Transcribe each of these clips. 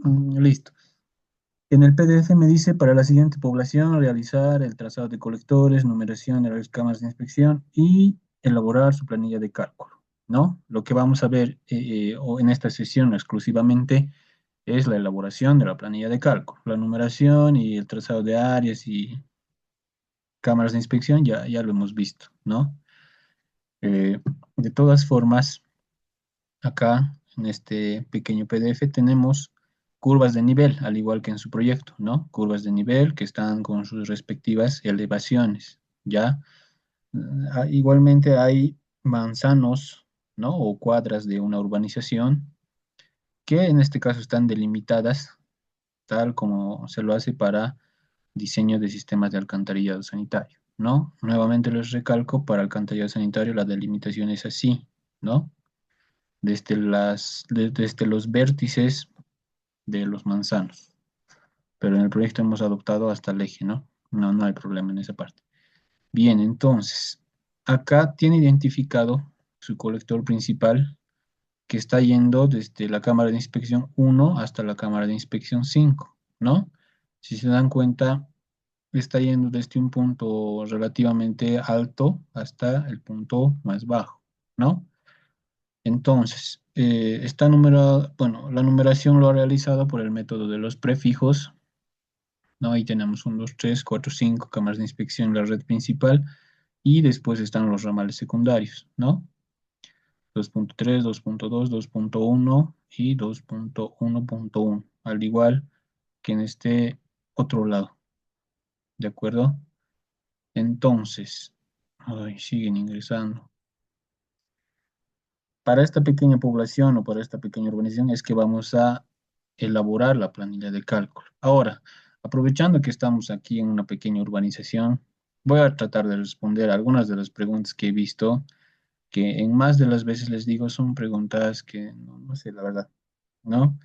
Listo. En el PDF me dice para la siguiente población realizar el trazado de colectores, numeración de las cámaras de inspección y elaborar su planilla de cálculo, ¿no? Lo que vamos a ver o en esta sesión exclusivamente es la elaboración de la planilla de cálculo. La numeración y el trazado de áreas y cámaras de inspección ya lo hemos visto, ¿no? De todas formas, acá en este pequeño PDF tenemos curvas de nivel, al igual que en su proyecto, ¿no? Curvas de nivel que están con sus respectivas elevaciones, ¿ya? Igualmente hay manzanos, ¿no? O cuadras de una urbanización que en este caso están delimitadas tal como se lo hace para diseño de sistemas de alcantarillado sanitario, ¿no? Nuevamente les recalco, para alcantarillado sanitario la delimitación es así, ¿no? Desde los vértices de los manzanos. Pero en el proyecto hemos adoptado hasta el eje, ¿no? No hay problema en esa parte. Bien, entonces, acá tiene identificado su colector principal que está yendo desde la cámara de inspección 1 hasta la cámara de inspección 5, ¿no? Si se dan cuenta, está yendo desde un punto relativamente alto hasta el punto más bajo, ¿no? Entonces, está numerado, bueno, la numeración lo ha realizado por el método de los prefijos, ¿no? Ahí tenemos 1, 2, 3, 4, 5 cámaras de inspección en la red principal y después están los ramales secundarios, ¿no? 2.3, 2.2, 2.1 y 2.1.1, al igual que en este otro lado, ¿de acuerdo? Entonces, ay, siguen ingresando. Para esta pequeña población o para esta pequeña urbanización es que vamos a elaborar la planilla de cálculo. Ahora, aprovechando que estamos aquí en una pequeña urbanización, voy a tratar de responder algunas de las preguntas que he visto, que en más de las veces les digo son preguntas que no sé la verdad, ¿no?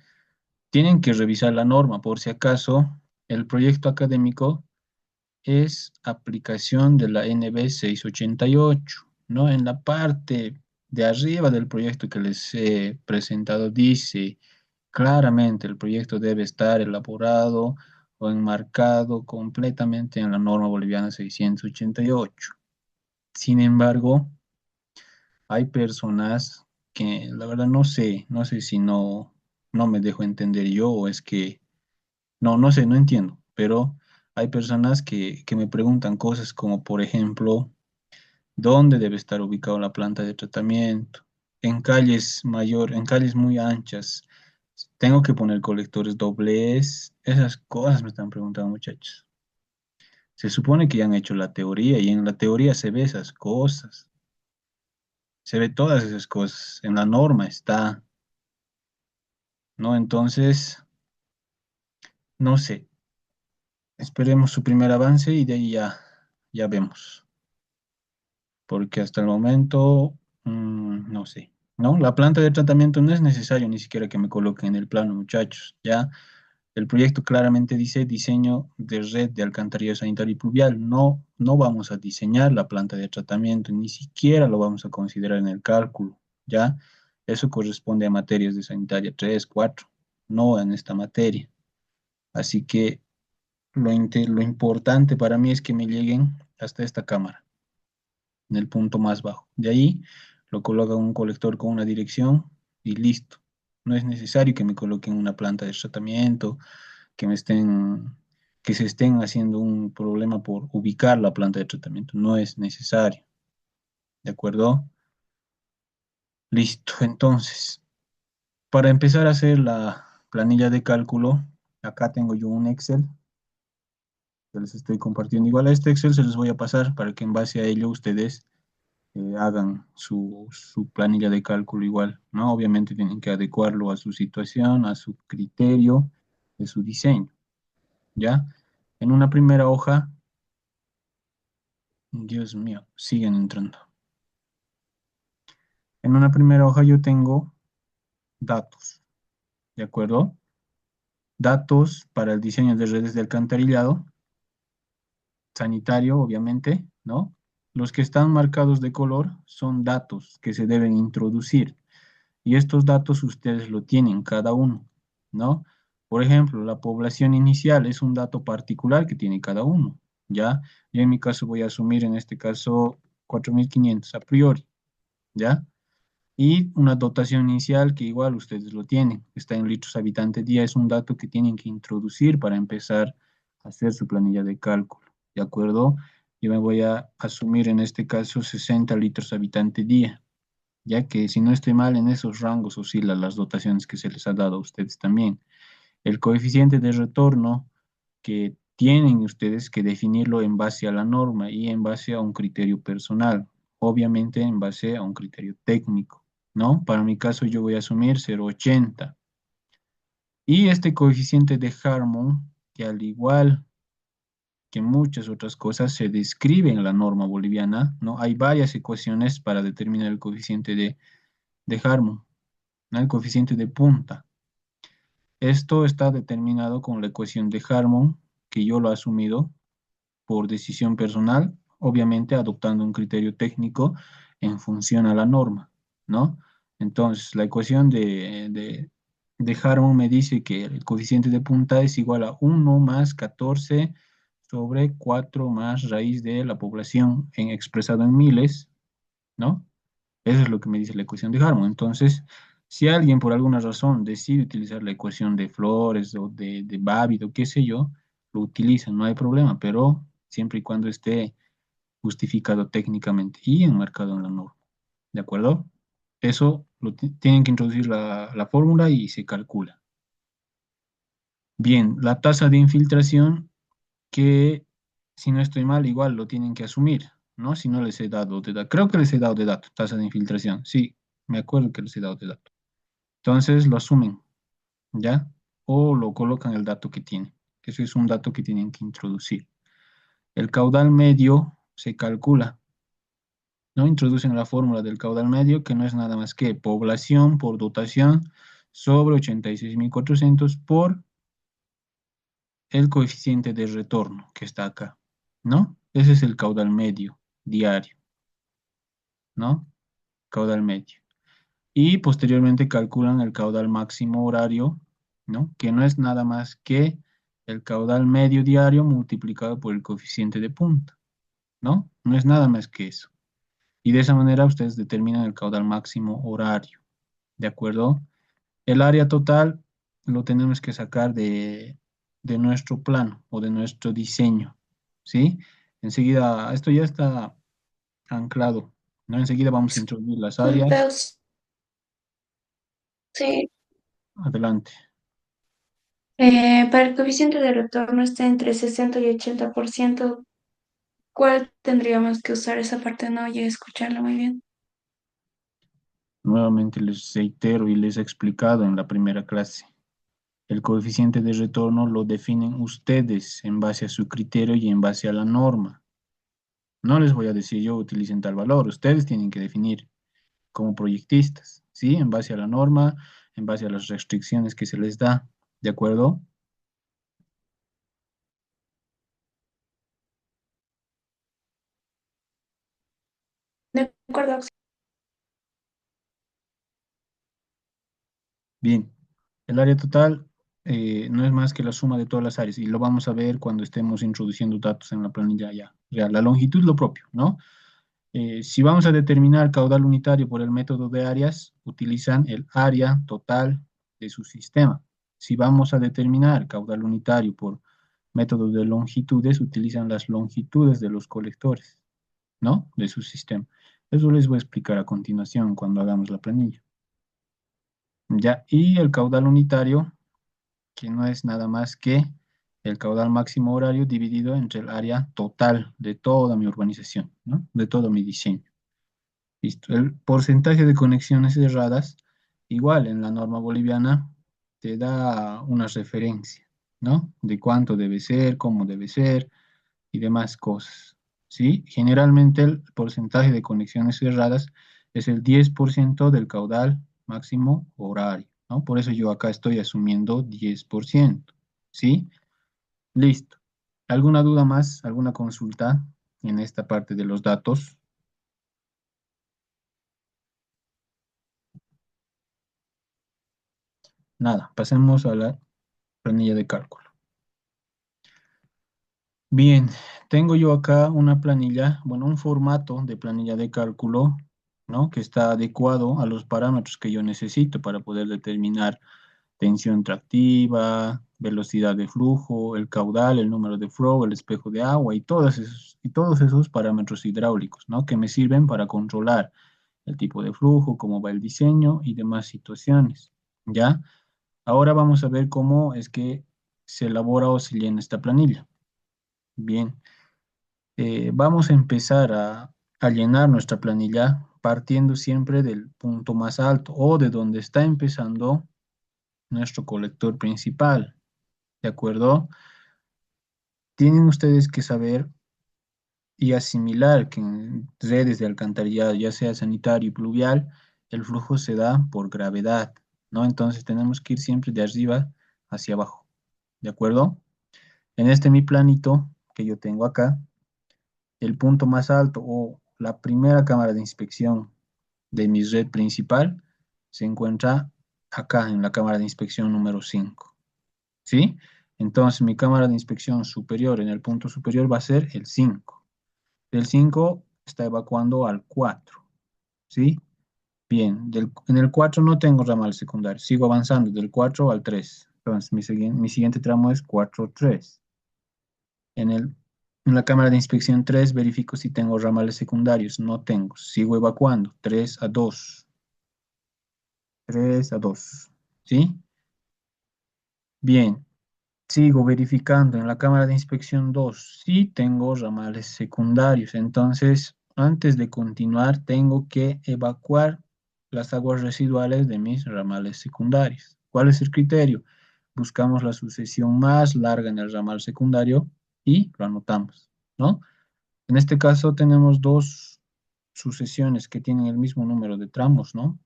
Tienen que revisar la norma por si acaso el proyecto académico es aplicación de la NB 688, ¿no? En la parte de arriba del proyecto que les he presentado dice claramente el proyecto debe estar elaborado o enmarcado completamente en la norma boliviana 688. Sin embargo, hay personas que la verdad no sé si no me dejo entender yo o es que no sé, no entiendo, pero hay personas que me preguntan cosas como, por ejemplo, ¿dónde debe estar ubicada la planta de tratamiento? En calles muy anchas, ¿tengo que poner colectores dobles? Esas cosas me están preguntando, muchachos. Se supone que ya han hecho la teoría y en la teoría se ve esas cosas, se ve todas esas cosas, en la norma está, ¿no? Entonces, no sé, esperemos su primer avance y de ahí ya vemos. Porque hasta el momento, no sé, ¿no? La planta de tratamiento no es necesario ni siquiera que me coloquen en el plano, muchachos, ¿ya? El proyecto claramente dice diseño de red de alcantarillado sanitario y pluvial. No vamos a diseñar la planta de tratamiento, ni siquiera lo vamos a considerar en el cálculo, ¿ya? Eso corresponde a materias de sanitaria 3, 4, no en esta materia. Así que lo importante para mí es que me lleguen hasta esta cámara en el punto más bajo. De ahí lo colocan un colector con una dirección y listo. No es necesario que me coloquen una planta de tratamiento, que me estén, que se estén haciendo un problema por ubicar la planta de tratamiento. No es necesario. ¿De acuerdo? Listo. Entonces, para empezar a hacer la planilla de cálculo, acá tengo yo un Excel que les estoy compartiendo. Igual a este Excel se los voy a pasar para que en base a ello ustedes hagan su planilla de cálculo igual, ¿no? Obviamente tienen que adecuarlo a su situación, a su criterio, de su diseño, ¿ya? En una primera hoja, Dios mío, siguen entrando. En una primera hoja yo tengo datos, ¿de acuerdo? Datos para el diseño de redes de alcantarillado, sanitario, obviamente, ¿no? Los que están marcados de color son datos que se deben introducir y estos datos ustedes lo tienen cada uno, ¿no? Por ejemplo, la población inicial es un dato particular que tiene cada uno, ¿ya? Yo en mi caso voy a asumir en este caso 4.500 a priori, ¿ya? Y una dotación inicial que igual ustedes lo tienen, está en litros habitante día, es un dato que tienen que introducir para empezar a hacer su planilla de cálculo, ¿de acuerdo? Yo me voy a asumir en este caso 60 litros habitante día, ya que si no estoy mal en esos rangos oscilan las dotaciones que se les ha dado a ustedes también. El coeficiente de retorno que tienen ustedes que definirlo en base a la norma y en base a un criterio personal, obviamente en base a un criterio técnico, ¿no? Para mi caso yo voy a asumir 0,80. Y este coeficiente de Harmon, que al igual que muchas otras cosas se describe en la norma boliviana, ¿no? Hay varias ecuaciones para determinar el coeficiente de Harmon, ¿no? El coeficiente de punta. Esto está determinado con la ecuación de Harmon, que yo lo he asumido por decisión personal, obviamente adoptando un criterio técnico en función a la norma, ¿no? Entonces, la ecuación de Harmon me dice que el coeficiente de punta es igual a 1 más 14 sobre 4 más raíz de la población expresado en miles, ¿no? Eso es lo que me dice la ecuación de Harmon. Entonces, si alguien por alguna razón decide utilizar la ecuación de Flores o de Babbitt o qué sé yo, lo utiliza, no hay problema, pero siempre y cuando esté justificado técnicamente y enmarcado en la norma. ¿De acuerdo? Eso tienen que introducir la fórmula y se calcula. Bien, la tasa de infiltración, que si no estoy mal, igual lo tienen que asumir, ¿no? Si no les he dado de dato. Creo que les he dado de dato, tasa de infiltración. Sí, me acuerdo que les he dado de dato. Entonces lo asumen, ¿ya? O lo colocan el dato que tienen. Eso es un dato que tienen que introducir. El caudal medio se calcula, ¿no? Introducen la fórmula del caudal medio, que no es nada más que población por dotación sobre 86.400 por el coeficiente de retorno que está acá, ¿no? Ese es el caudal medio diario, ¿no? Caudal medio. Y posteriormente calculan el caudal máximo horario, ¿no? Que no es nada más que el caudal medio diario multiplicado por el coeficiente de punta, ¿no? No es nada más que eso. Y de esa manera ustedes determinan el caudal máximo horario, ¿de acuerdo? El área total lo tenemos que sacar de nuestro plano o de nuestro diseño, ¿sí? Enseguida, esto ya está anclado, ¿no? Enseguida vamos a introducir las áreas. Disculpe, sí, Adelante. para el coeficiente de retorno está entre 60 y 80%. ¿Cuál tendríamos que usar? Esa parte no llegué a escucharla muy bien. Nuevamente les reitero y les he explicado en la primera clase. El coeficiente de retorno lo definen ustedes en base a su criterio y en base a la norma. No les voy a decir yo utilicen tal valor, ustedes tienen que definir como proyectistas, ¿sí? En base a la norma, en base a las restricciones que se les da, ¿de acuerdo? De acuerdo. Bien, el área total no es más que la suma de todas las áreas y lo vamos a ver cuando estemos introduciendo datos en la planilla ya. Ya, la longitud lo propio, ¿no? Si vamos a determinar caudal unitario por el método de áreas, utilizan el área total de su sistema. Si vamos a determinar caudal unitario por método de longitudes, utilizan las longitudes de los colectores, ¿no? De su sistema. Eso les voy a explicar a continuación cuando hagamos la planilla. Ya, y el caudal unitario, que no es nada más que el caudal máximo horario dividido entre el área total de toda mi urbanización, ¿no? De todo mi diseño. Listo. El porcentaje de conexiones cerradas, igual en la norma boliviana, te da una referencia, ¿no? De cuánto debe ser, cómo debe ser y demás cosas, ¿sí? Generalmente el porcentaje de conexiones cerradas es el 10% del caudal máximo horario, ¿no? Por eso yo acá estoy asumiendo 10%, ¿sí? Listo. ¿Alguna duda más? ¿Alguna consulta en esta parte de los datos? Nada, pasemos a la planilla de cálculo. Bien, tengo yo acá una planilla, bueno, un formato de planilla de cálculo, ¿no? Que está adecuado a los parámetros que yo necesito para poder determinar tensión tractiva, velocidad de flujo, el caudal, el número de flow, el espejo de agua y todos esos parámetros hidráulicos, ¿no? Que me sirven para controlar el tipo de flujo, cómo va el diseño y demás situaciones, ¿ya? Ahora vamos a ver cómo es que se elabora o se llena esta planilla. Bien, vamos a empezar a llenar nuestra planilla partiendo siempre del punto más alto o de donde está empezando nuestro colector principal, ¿de acuerdo? Tienen ustedes que saber y asimilar que en redes de alcantarillado, ya sea sanitario y pluvial, el flujo se da por gravedad, ¿no? Entonces tenemos que ir siempre de arriba hacia abajo, ¿de acuerdo? En este mi planito que yo tengo acá, el punto más alto o la primera cámara de inspección de mi red principal se encuentra acá en la cámara de inspección número 5, ¿sí? Entonces mi cámara de inspección superior en el punto superior va a ser el 5. Del 5 está evacuando al 4, ¿sí? Bien, en el 4 no tengo ramal secundario, sigo avanzando del 4 al 3. Entonces mi siguiente tramo es 4 3. En el, en la cámara de inspección 3 verifico si tengo ramales secundarios, no tengo, sigo evacuando, 3 a 2, 3 a 2, ¿sí? Bien, sigo verificando en la cámara de inspección 2 si tengo ramales secundarios. Entonces, antes de continuar, tengo que evacuar las aguas residuales de mis ramales secundarios. ¿Cuál es el criterio? Buscamos la sucesión más larga en el ramal secundario y lo anotamos, ¿no? En este caso tenemos dos sucesiones que tienen el mismo número de tramos, ¿no?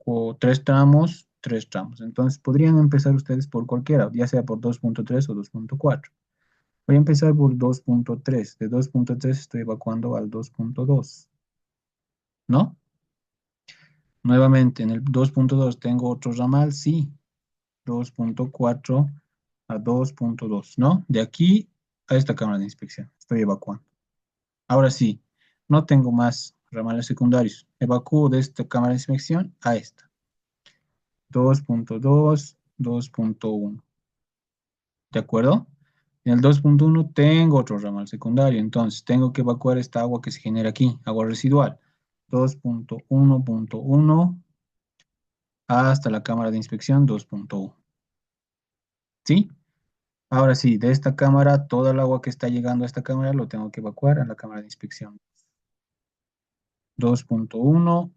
O tres tramos, tres tramos. Entonces podrían empezar ustedes por cualquiera, ya sea por 2.3 o 2.4. Voy a empezar por 2.3. De 2.3 estoy evacuando al 2.2, ¿no? Nuevamente, en el 2.2 tengo otro ramal, sí. 2.4 a 2.2, ¿no? De aquí a esta cámara de inspección estoy evacuando. Ahora sí, no tengo más ramales secundarios. Evacúo de esta cámara de inspección a esta. 2.2, 2.1. ¿De acuerdo? En el 2.1 tengo otro ramal secundario, entonces tengo que evacuar esta agua que se genera aquí, agua residual. 2.1.1 hasta la cámara de inspección 2.1. ¿Sí? Ahora sí, de esta cámara, toda el agua que está llegando a esta cámara lo tengo que evacuar a la cámara de inspección 2.1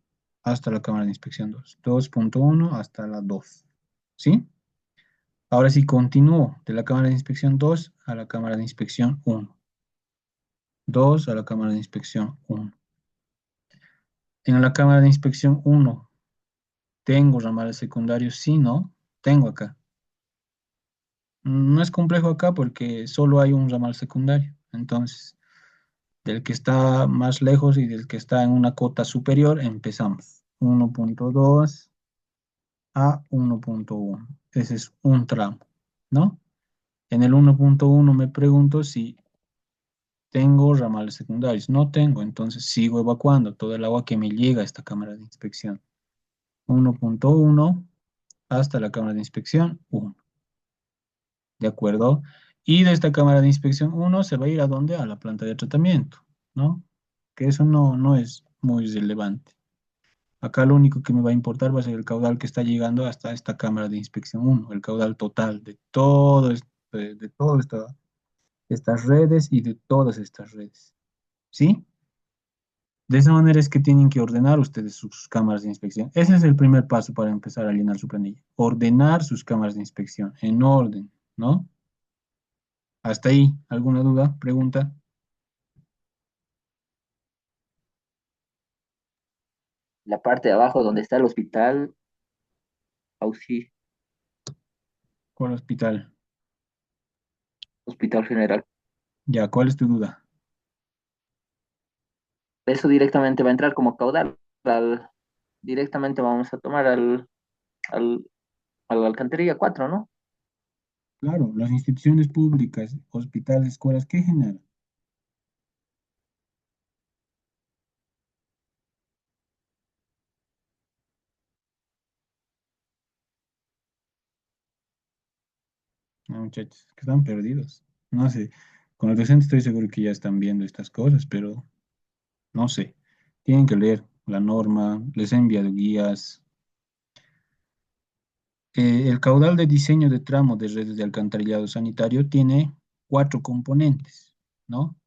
hasta la cámara de inspección 2. 2.1 hasta la 2. ¿Sí? Ahora sí, continúo de la cámara de inspección 2 a la cámara de inspección 1. 2 a la cámara de inspección 1. En la cámara de inspección 1, ¿tengo ramales secundarios? Sí, no. Tengo acá. No es complejo acá porque solo hay un ramal secundario. Entonces, del que está más lejos y del que está en una cota superior, empezamos. 1.2 a 1.1. Ese es un tramo, ¿no? En el 1.1 me pregunto si tengo ramales secundarios. No tengo, entonces sigo evacuando todo el agua que me llega a esta cámara de inspección. 1.1 hasta la cámara de inspección 1. ¿De acuerdo? Y de esta cámara de inspección 1 se va a ir a dónde? A la planta de tratamiento, ¿no? Que eso no es muy relevante. Acá lo único que me va a importar va a ser el caudal que está llegando hasta esta cámara de inspección 1, el caudal total de todo de todas estas redes y de todas estas redes. ¿Sí? De esa manera es que tienen que ordenar ustedes sus cámaras de inspección. Ese es el primer paso para empezar a llenar su planilla. Ordenar sus cámaras de inspección en orden, ¿no? Hasta ahí, ¿alguna duda? ¿Pregunta? La parte de abajo donde está el hospital, auxilio, ¿Cuál hospital? hospital general. Ya, ¿cuál es tu duda? Eso directamente va a entrar como caudal. Directamente vamos a tomar a la alcantarilla 4, ¿no? Claro, las instituciones públicas, hospitales, escuelas, ¿qué generan? No, muchachos, que están perdidos. No sé, con los docentes estoy seguro que ya están viendo estas cosas, pero no sé. Tienen que leer la norma, les he enviado guías. El caudal de diseño de tramo de redes de alcantarillado sanitario tiene cuatro componentes, ¿no?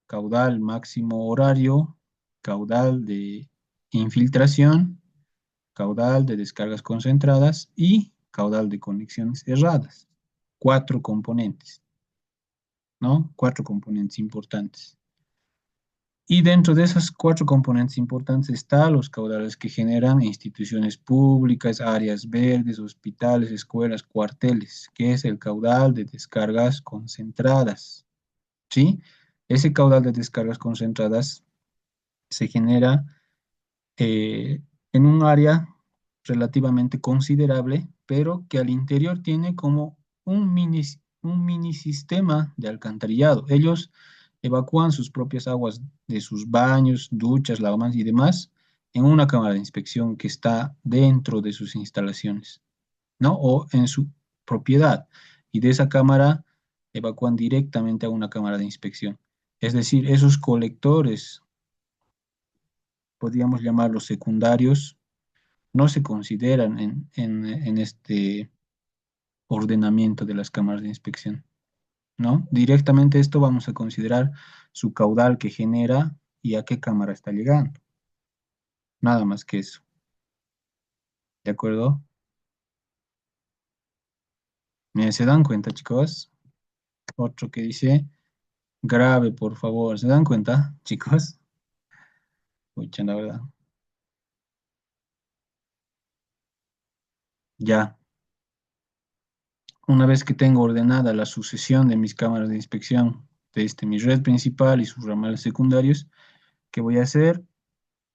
Caudal máximo horario, caudal de infiltración, caudal de descargas concentradas y caudal de conexiones erradas. Cuatro componentes, ¿no? Cuatro componentes importantes. Y dentro de esas cuatro componentes importantes están los caudales que generan instituciones públicas, áreas verdes, hospitales, escuelas, cuarteles, que es el caudal de descargas concentradas, ¿sí? Ese caudal de descargas concentradas se genera eh, en un área relativamente considerable, pero que al interior tiene como un mini sistema de alcantarillado. Ellos evacúan sus propias aguas de sus baños, duchas, lavamanos y demás en una cámara de inspección que está dentro de sus instalaciones, ¿no? O en su propiedad. Y de esa cámara evacúan directamente a una cámara de inspección. Es decir, esos colectores, podríamos llamarlos secundarios, no se consideran en este ordenamiento de las cámaras de inspección, ¿no? Directamente esto vamos a considerar su caudal que genera y a qué cámara está llegando. Nada más que eso, ¿de acuerdo? Miren, ¿se dan cuenta, chicos? Otro que dice, grave, por favor. ¿Se dan cuenta, chicos? Pucha, la verdad. Ya, una vez que tengo ordenada la sucesión de mis cámaras de inspección desde mi red principal y sus ramales secundarios, ¿qué voy a hacer?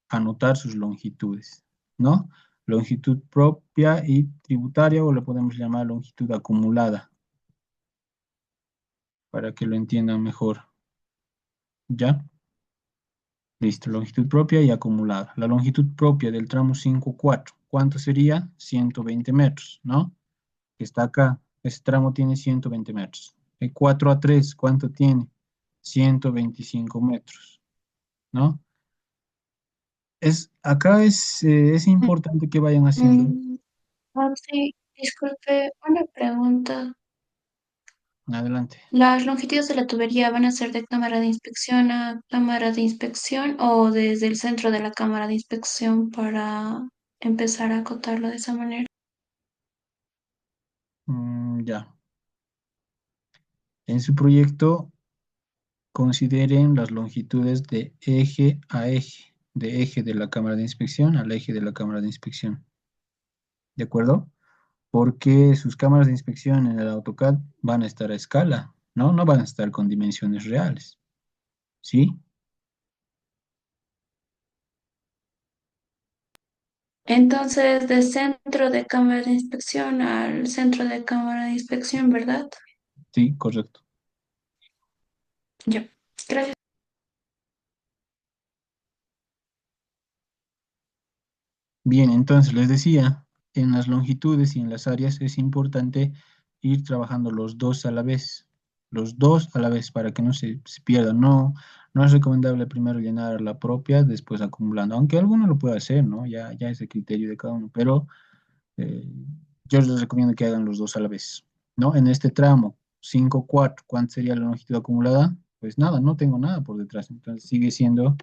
Anotar sus longitudes, ¿no? Longitud propia y tributaria, o le podemos llamar longitud acumulada, para que lo entiendan mejor. ¿Ya? Listo, longitud propia y acumulada. La longitud propia del tramo 5-4, ¿cuánto sería? 120 metros, ¿no? Que está acá. Ese tramo tiene 120 metros. El 4-3, ¿cuánto tiene? 125 metros, ¿no? Es importante que vayan haciendo. Mm, sí, disculpe, una pregunta. Adelante. ¿Las longitudes de la tubería van a ser de cámara de inspección a cámara de inspección o desde el centro de la cámara de inspección para empezar a acotarlo de esa manera? Ya. En su proyecto, consideren las longitudes de eje a eje, de eje de la cámara de inspección al eje de la cámara de inspección. ¿De acuerdo? Porque sus cámaras de inspección en el AutoCAD van a estar a escala, ¿no? No van a estar con dimensiones reales. ¿Sí? Entonces, de centro de cámara de inspección al centro de cámara de inspección, ¿verdad? Sí, correcto. Ya. Gracias. Bien, entonces les decía, en las longitudes y en las áreas es importante ir trabajando los dos a la vez, los dos a la vez para que no se pierdan. No, no es recomendable primero llenar la propia, después acumulando, aunque alguno lo puede hacer, ¿no? Ya es el criterio de cada uno, pero eh, yo les recomiendo que hagan los dos a la vez, ¿no? En este tramo 5-4, ¿cuánto sería la longitud acumulada? Pues nada, no tengo nada por detrás, entonces sigue siendo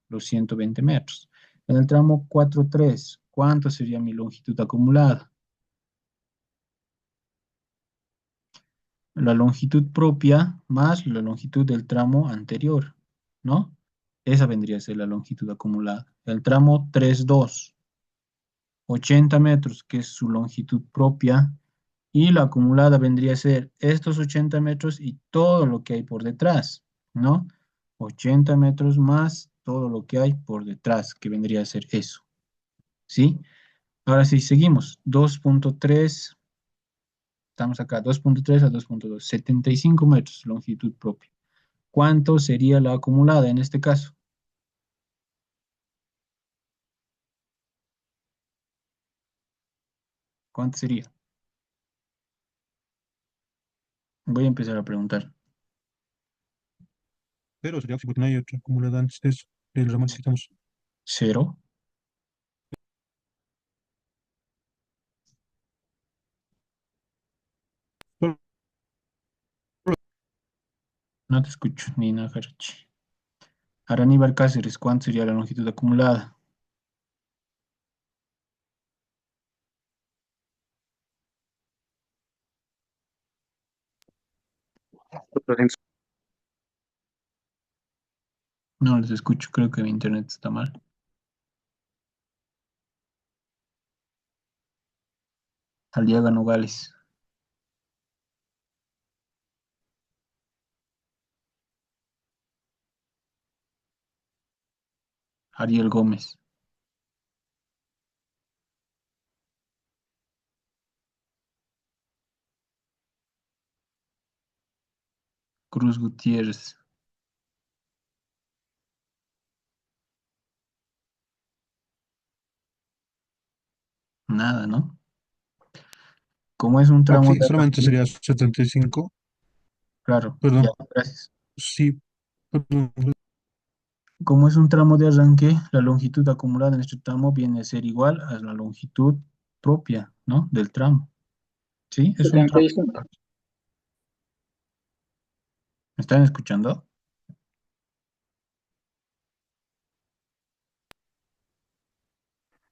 los 120 metros. En el tramo 4-3, ¿cuánto sería mi longitud acumulada? La longitud propia más la longitud del tramo anterior, ¿no? Esa vendría a ser la longitud acumulada. El tramo 3-2, 80 metros, que es su longitud propia, y la acumulada vendría a ser estos 80 metros y todo lo que hay por detrás, ¿no? 80 metros más todo lo que hay por detrás, que vendría a ser eso, ¿sí? Ahora sí, seguimos. 2.3 Estamos acá, 2.3 a 2.2, 75 metros, longitud propia. ¿Cuánto sería la acumulada en este caso? ¿Cuánto sería? Voy a empezar a preguntar. Pero sería sí, porque no hay otra acumulada antes de eso, del ramal que estamos. ¿Cero? Solo No te escucho, Nina Jarachi. Araníbal Cáceres, ¿cuánto sería la longitud acumulada? No les escucho, creo que mi internet está mal. Aliaga Nogales, Ariel Gómez, Cruz Gutiérrez. Nada, ¿no? Como es un tramo aquí de solamente arranque, sería 75. claro, ya, Perdón, gracias. sí, perdón. Como es un tramo de arranque, la longitud acumulada en este tramo viene a ser igual a la longitud propia, ¿no? Del tramo. ¿Sí? Yo Es un también tramo. estoy diciendo. ¿Me están escuchando?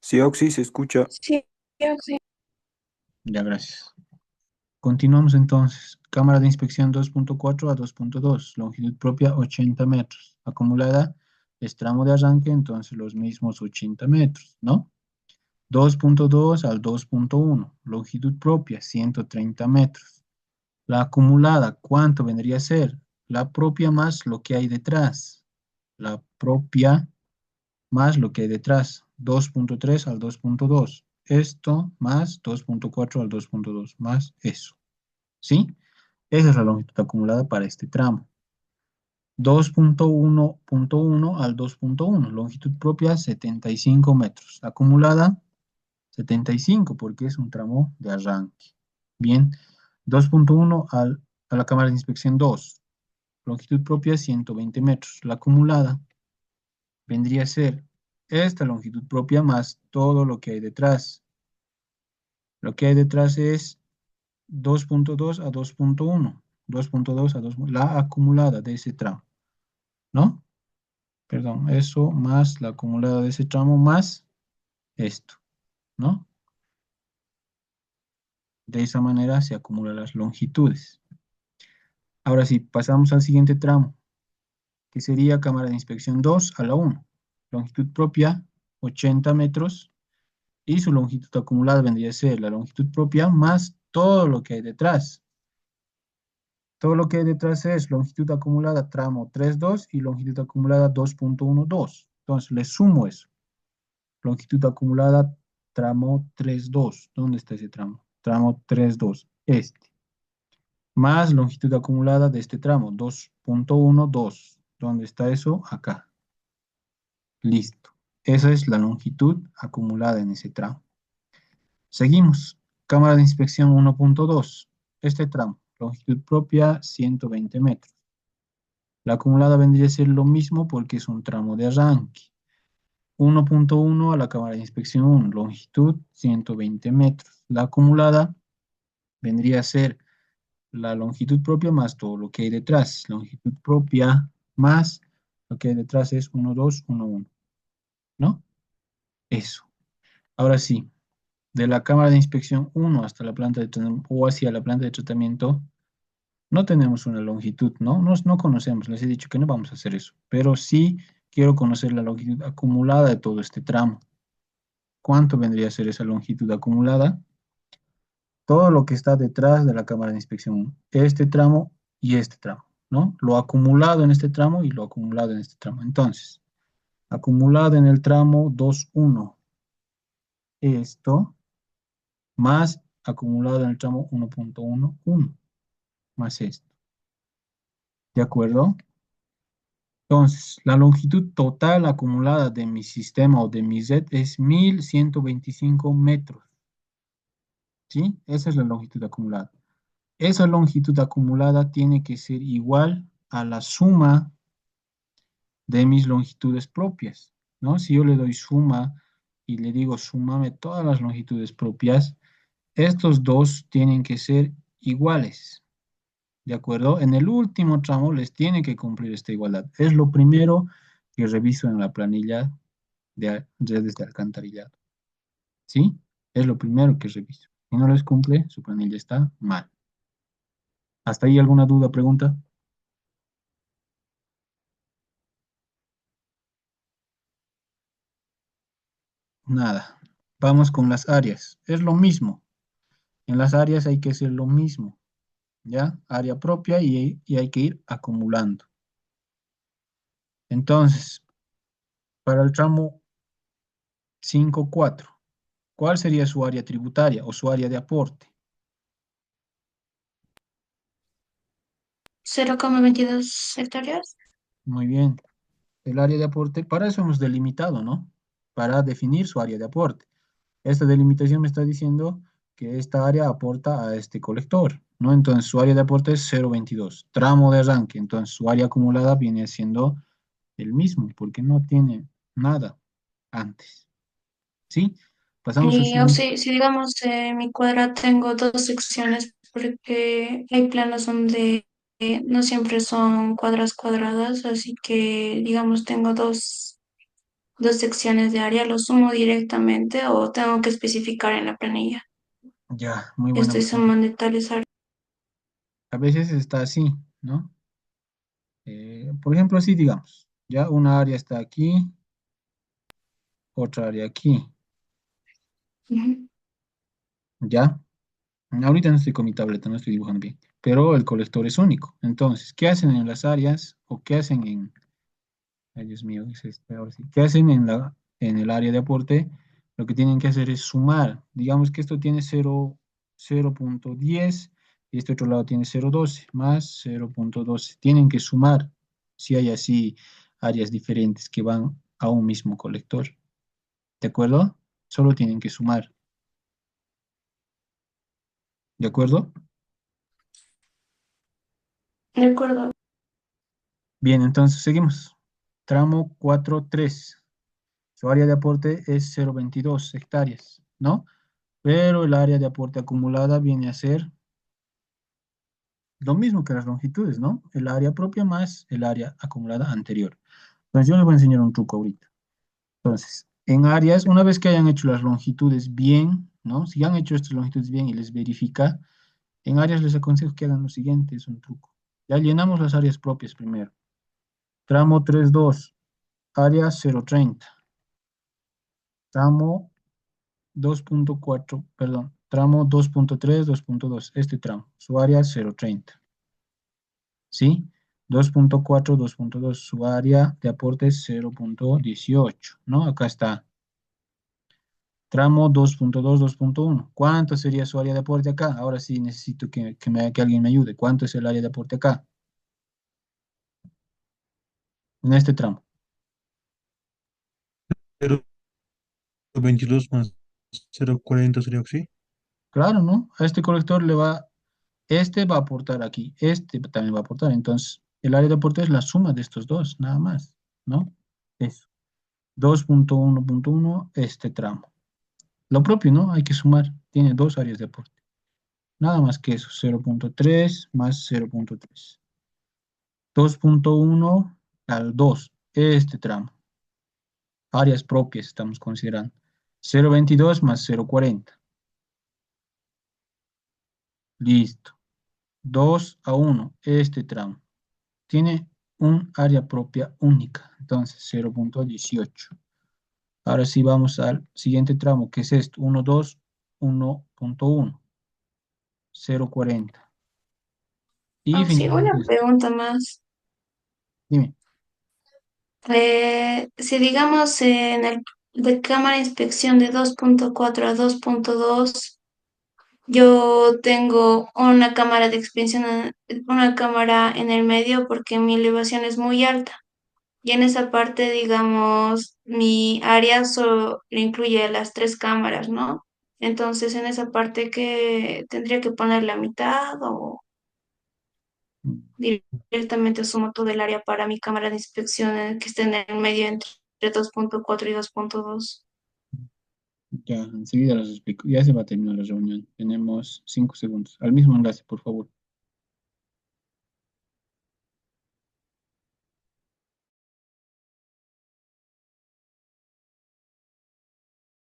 Sí, Oxy, se escucha. Sí, sí. Ya, gracias. Continuamos entonces. Cámara de inspección 2.4 a 2.2, longitud propia 80 metros. Acumulada es tramo de arranque, entonces los mismos 80 metros, ¿no? 2.2 al 2.1, longitud propia 130 metros. La acumulada, ¿cuánto vendría a ser? La propia más lo que hay detrás. La propia más lo que hay detrás. 2.3 al 2.2. Esto más 2.4 al 2.2, más eso. ¿Sí? Esa es la longitud acumulada para este tramo. 2.1.1 al 2.1, longitud propia 75 metros. Acumulada 75 porque es un tramo de arranque. Bien, 2.1 a la cámara de inspección 2, longitud propia 120 metros. La acumulada vendría a ser esta longitud propia más todo lo que hay detrás. Lo que hay detrás es 2.2 a 2.1, 2.2 a 2, la acumulada de ese tramo, ¿no? Perdón, eso más la acumulada de ese tramo más esto, ¿no? De esa manera se acumulan las longitudes. Ahora sí, pasamos al siguiente tramo, que sería cámara de inspección 2 a la 1. Longitud propia 80 metros y su longitud acumulada vendría a ser la longitud propia más todo lo que hay detrás. Todo lo que hay detrás es longitud acumulada tramo 3.2 y longitud acumulada 2.12. Entonces le sumo eso. Longitud acumulada tramo 3.2. ¿Dónde está ese tramo? Tramo 3.2. Este. Más longitud acumulada de este tramo 2.12. ¿Dónde está eso? Acá. Listo. Esa es la longitud acumulada en ese tramo. Seguimos. Cámara de inspección 1.2. Este tramo. Longitud propia 120 metros. La acumulada vendría a ser lo mismo porque es un tramo de arranque. 1.1 a la cámara de inspección 1, longitud 120 metros. La acumulada vendría a ser la longitud propia más todo lo que hay detrás. Longitud propia más lo que hay detrás es 1, 2, 1, 1. ¿No? Eso. Ahora sí, de la cámara de inspección 1 hasta la planta de tratamiento o hacia la planta de tratamiento, no tenemos una longitud, ¿no? No conocemos, les he dicho que no vamos a hacer eso, pero sí quiero conocer la longitud acumulada de todo este tramo. ¿Cuánto vendría a ser esa longitud acumulada? Todo lo que está detrás de la cámara de inspección, este tramo y este tramo, ¿no? Lo acumulado en este tramo y lo acumulado en este tramo. Entonces, acumulado en el tramo 2.1, esto, más acumulado en el tramo 1.11 más esto. ¿De acuerdo? Entonces, la longitud total acumulada de mi sistema o de mi Z es 1125 metros. ¿Sí? Esa es la longitud acumulada. Esa longitud acumulada tiene que ser igual a la suma de mis longitudes propias, ¿no? Si yo le doy suma y le digo súmame todas las longitudes propias, estos dos tienen que ser iguales, ¿de acuerdo? En el último tramo les tiene que cumplir esta igualdad. Es lo primero que reviso en la planilla de redes de alcantarillado, ¿sí? Es lo primero que reviso. Si no les cumple, su planilla está mal. ¿Hasta ahí alguna duda, pregunta? Nada. Vamos con las áreas. Es lo mismo. En las áreas hay que hacer lo mismo, ¿ya? Área propia y hay que ir acumulando. Entonces, para el tramo 5.4, ¿cuál sería su área tributaria o su área de aporte? 0,22 hectáreas. Muy bien. El área de aporte, para eso hemos delimitado, ¿no? Para definir su área de aporte. Esta delimitación me está diciendo que esta área aporta a este colector, ¿no? Entonces su área de aporte es 0.22. Tramo de arranque, entonces su área acumulada viene siendo el mismo, porque no tiene nada antes. ¿Sí? Pasamos al Y o siguiente. si digamos en mi cuadra tengo dos secciones porque hay planos donde no siempre son cuadras cuadradas, así que digamos tengo dos secciones de área, ¿lo sumo directamente o tengo que especificar en la planilla? Ya, muy buena Estoy pregunta. sumando tales áreas. A veces está así, ¿no? Por ejemplo, así digamos, ya una área está aquí, otra área aquí, Ujú. ¿ya? Ahorita no estoy con mi tableta, no estoy dibujando bien, pero el colector es único. Entonces, ¿qué hacen en las áreas o qué hacen en, ay Dios mío, es este, ahora sí, qué hacen en el área de aporte? Lo que tienen que hacer es sumar. Digamos que esto tiene 0.10 y este otro lado tiene 0.12 más 0.12. Tienen que sumar si hay así áreas diferentes que van a un mismo colector. ¿De acuerdo? Solo tienen que sumar. ¿De acuerdo? De acuerdo. Bien, entonces seguimos. Tramo 4.3. Su área de aporte es 0.22 hectáreas, ¿no? Pero el área de aporte acumulada viene a ser lo mismo que las longitudes, ¿no? El área propia más el área acumulada anterior. Entonces yo les voy a enseñar un truco ahorita. Entonces, en áreas, una vez que hayan hecho las longitudes bien, ¿no? Si han hecho estas longitudes bien y les verifica, en áreas les aconsejo que hagan lo siguiente, es un truco. Ya llenamos las áreas propias primero. Tramo 3.2, área 0.30. Tramo 2.4, perdón, tramo 2.3, 2.2, este tramo, su área 0.30, ¿sí? 2.4, 2.2, su área de aporte es 0.18, ¿no? Acá está. Tramo 2.2, 2.1. ¿Cuánto sería su área de aporte acá? Ahora sí necesito que alguien me ayude. ¿Cuánto es el área de aporte acá? En este tramo. 0.22 más 0.40 sería así. Claro, ¿no? A este colector le va, este va a aportar aquí, este también va a aportar. Entonces, el área de aporte es la suma de estos dos, nada más, ¿no? Eso. 2.1.1, este tramo. Lo propio, ¿no? Hay que sumar. Tiene dos áreas de aporte. Nada más que eso. 0.3 más 0.3. 2.1 al 2. Este tramo. Áreas propias estamos considerando. 0.22 más 0.40. Listo. 2 a 1. Este tramo. Tiene un área propia única. Entonces, 0.18. Ahora sí vamos al siguiente tramo, que es esto. 1.2, 1.1. 0.40. Y Oh, sí, finalmente una esto. pregunta más. Dime. Si digamos en el de cámara de inspección de 2.4 a 2.2 Yo tengo una cámara de expansión, una cámara en el medio porque mi elevación es muy alta. Y en esa parte, digamos, mi área solo incluye las tres cámaras, ¿no? Entonces, en esa parte que tendría que poner la mitad o directamente sumo todo el área para mi cámara de inspección que esté en el medio entre 2.4 y 2.2. Ya, enseguida los explico. Ya se va a terminar la reunión. Tenemos 5 segundos. Al mismo enlace, por favor.